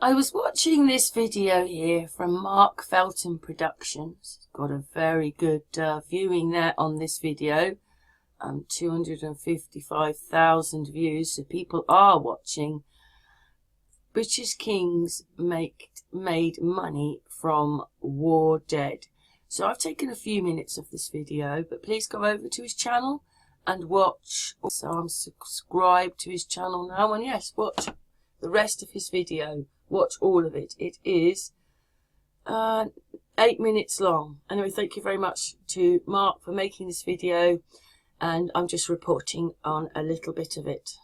I was watching this video here from Mark Felton Productions. Got a very good viewing there on this video. 255,000 views, so people are watching. British kings made money from war dead. So I've taken a few minutes of this video, but please go over to his channel and watch. So I'm subscribed to his channel now, and yes, watch the rest of his video. Watch all of it. It is 8 minutes long. Anyway, thank you very much to Mark for making this video, and I'm just reporting on a little bit of it.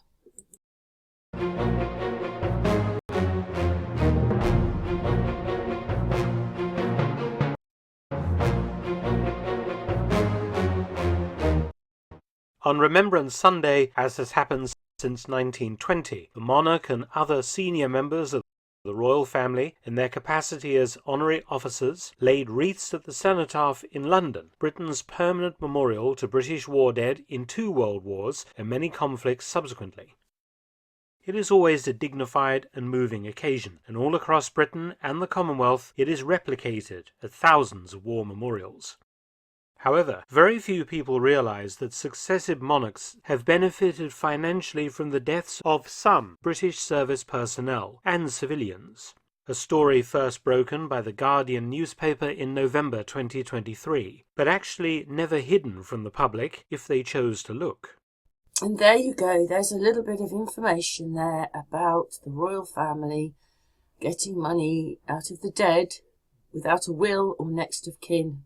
On Remembrance Sunday, as has happened since 1920, the monarch and other senior members of the royal family, in their capacity as honorary officers, laid wreaths at the cenotaph in London, Britain's permanent memorial to British war dead in 2 world wars and many conflicts subsequently. It is always a dignified and moving occasion, and all across Britain and the Commonwealth it is replicated at thousands of war memorials. However, very few people realize that successive monarchs have benefited financially from the deaths of some British service personnel and civilians, a story first broken by the Guardian newspaper in November 2023, but actually never hidden from the public if they chose to look. And there you go, there's a little bit of information there about the royal family getting money out of the dead without a will or next of kin.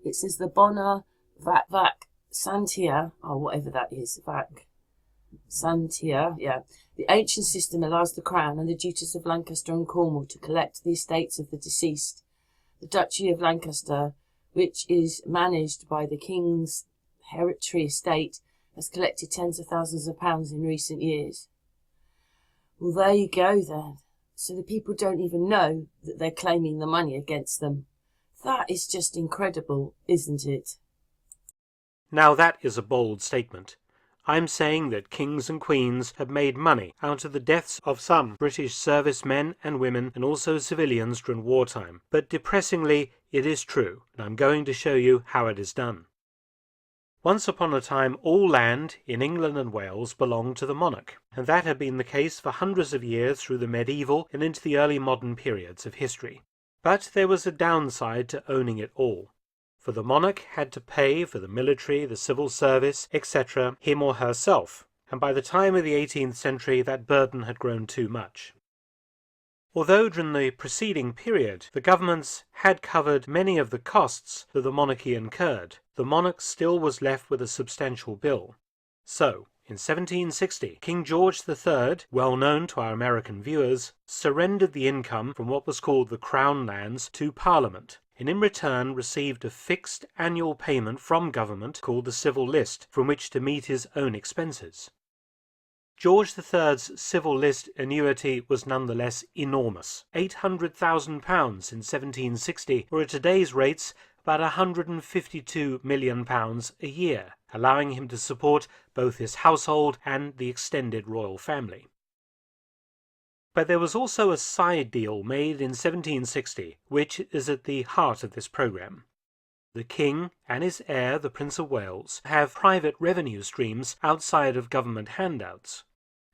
It says the Bona Vac Santia, or whatever that is, Vac Santia, yeah. The ancient system allows the Crown and the Duchess of Lancaster and Cornwall to collect the estates of the deceased. The Duchy of Lancaster, which is managed by the King's hereditary estate, has collected tens of thousands of pounds in recent years. Well, there you go then. So the people don't even know that they're claiming the money against them. That is just incredible, isn't it? Now that is a bold statement. I'm saying that kings and queens have made money out of the deaths of some British servicemen and women and also civilians during wartime. But depressingly, it is true, and I'm going to show you how it is done. Once upon a time, all land in England and Wales belonged to the monarch, and that had been the case for hundreds of years through the medieval and into the early modern periods of history. But there was a downside to owning it all, for the monarch had to pay for the military, the civil service, etc., him or herself, and by the time of the 18th century that burden had grown too much. Although during the preceding period the governments had covered many of the costs that the monarchy incurred, the monarch still was left with a substantial bill. So, in 1760, King George III, well known to our American viewers, surrendered the income from what was called the Crown lands to Parliament, and in return received a fixed annual payment from government called the Civil List, from which to meet his own expenses. George III's Civil List annuity was nonetheless enormous, £800,000 in 1760, or at today's rates about £152 million a year, allowing him to support both his household and the extended royal family. But there was also a side deal made in 1760, which is at the heart of this programme. The King and his heir, the Prince of Wales, have private revenue streams outside of government handouts.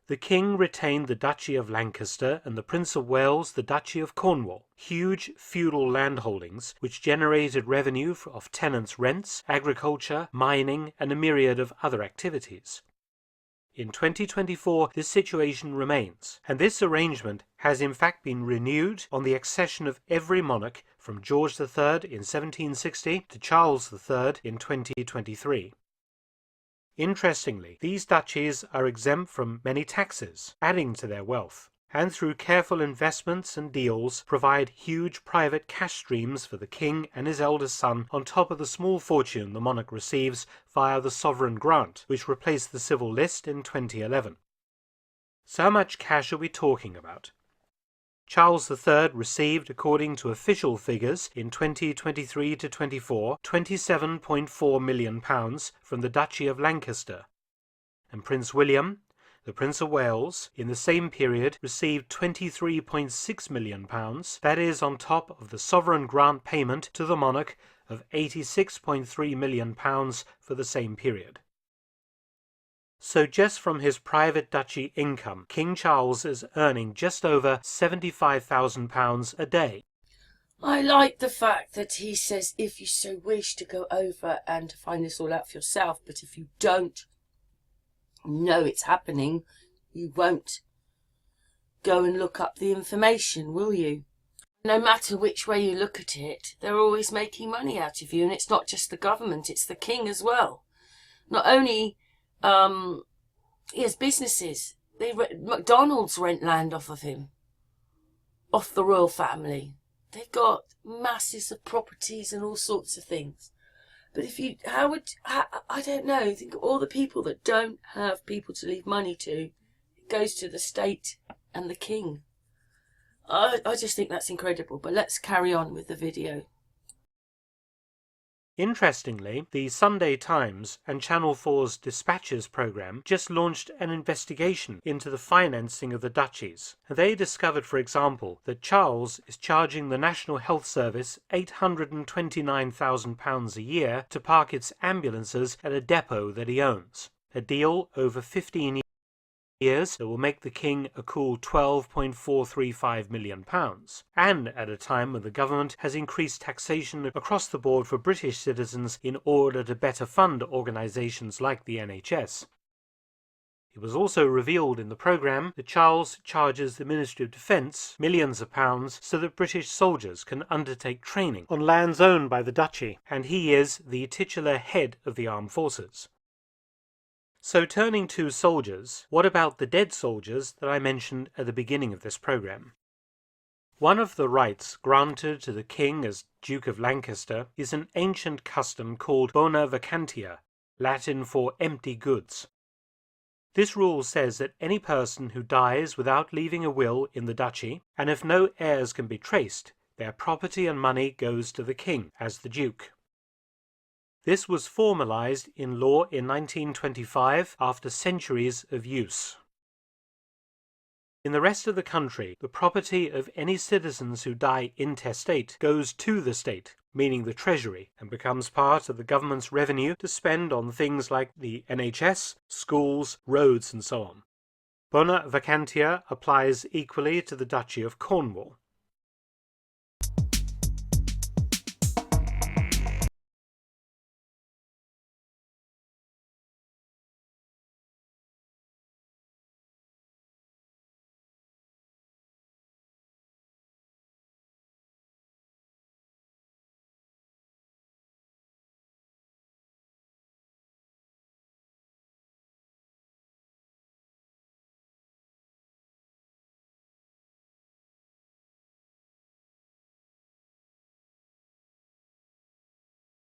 The King retained the Duchy of Lancaster and the Prince of Wales the Duchy of Cornwall, huge feudal landholdings which generated revenue of tenants' rents, agriculture, mining, and a myriad of other activities. In 2024 this situation remains, and this arrangement has in fact been renewed on the accession of every monarch from George III in 1760 to Charles III in 2023. Interestingly, these duchies are exempt from many taxes, adding to their wealth, and through careful investments and deals provide huge private cash streams for the king and his eldest son on top of the small fortune the monarch receives via the sovereign grant, which replaced the civil list in 2011. So how much cash are we talking about? Charles III received, according to official figures in 2023 to 24, £27.4 million from the Duchy of Lancaster, and Prince William The Prince of Wales, in the same period, received £23.6 million, that is on top of the sovereign grant payment to the monarch of £86.3 million for the same period. So just from his private duchy income, King Charles is earning just over £75,000 a day. I like the fact that he says if you so wish to go over and find this all out for yourself, but if you don't know it's happening, you won't go and look up the information, will you? No matter which way you look at it, they're always making money out of you, and it's not just the government, it's the king as well. Not only he has businesses. McDonald's rent land off of him, off the royal family. They've got masses of properties and all sorts of things. But if you, I don't know, think of all the people that don't have people to leave money to. It goes to the state and the king. I just think that's incredible. But let's carry on with the video. Interestingly, the Sunday Times and Channel 4's Dispatches programme just launched an investigation into the financing of the duchies. They discovered, for example, that Charles is charging the National Health Service £829,000 a year to park its ambulances at a depot that he owns, a deal over 15 years that will make the king a cool £12.435 million, and at a time when the government has increased taxation across the board for British citizens in order to better fund organisations like the NHS. It was also revealed in the programme that Charles charges the Ministry of Defence millions of pounds so that British soldiers can undertake training on lands owned by the duchy, and he is the titular head of the armed forces. So turning to soldiers, what about the dead soldiers that I mentioned at the beginning of this programme? One of the rights granted to the king as Duke of Lancaster is an ancient custom called bona vacantia, Latin for empty goods. This rule says that any person who dies without leaving a will in the duchy, and if no heirs can be traced, their property and money goes to the king as the duke. This was formalised in law in 1925 after centuries of use. In the rest of the country, the property of any citizens who die intestate goes to the state, meaning the treasury, and becomes part of the government's revenue to spend on things like the NHS, schools, roads and so on. Bona vacantia applies equally to the Duchy of Cornwall.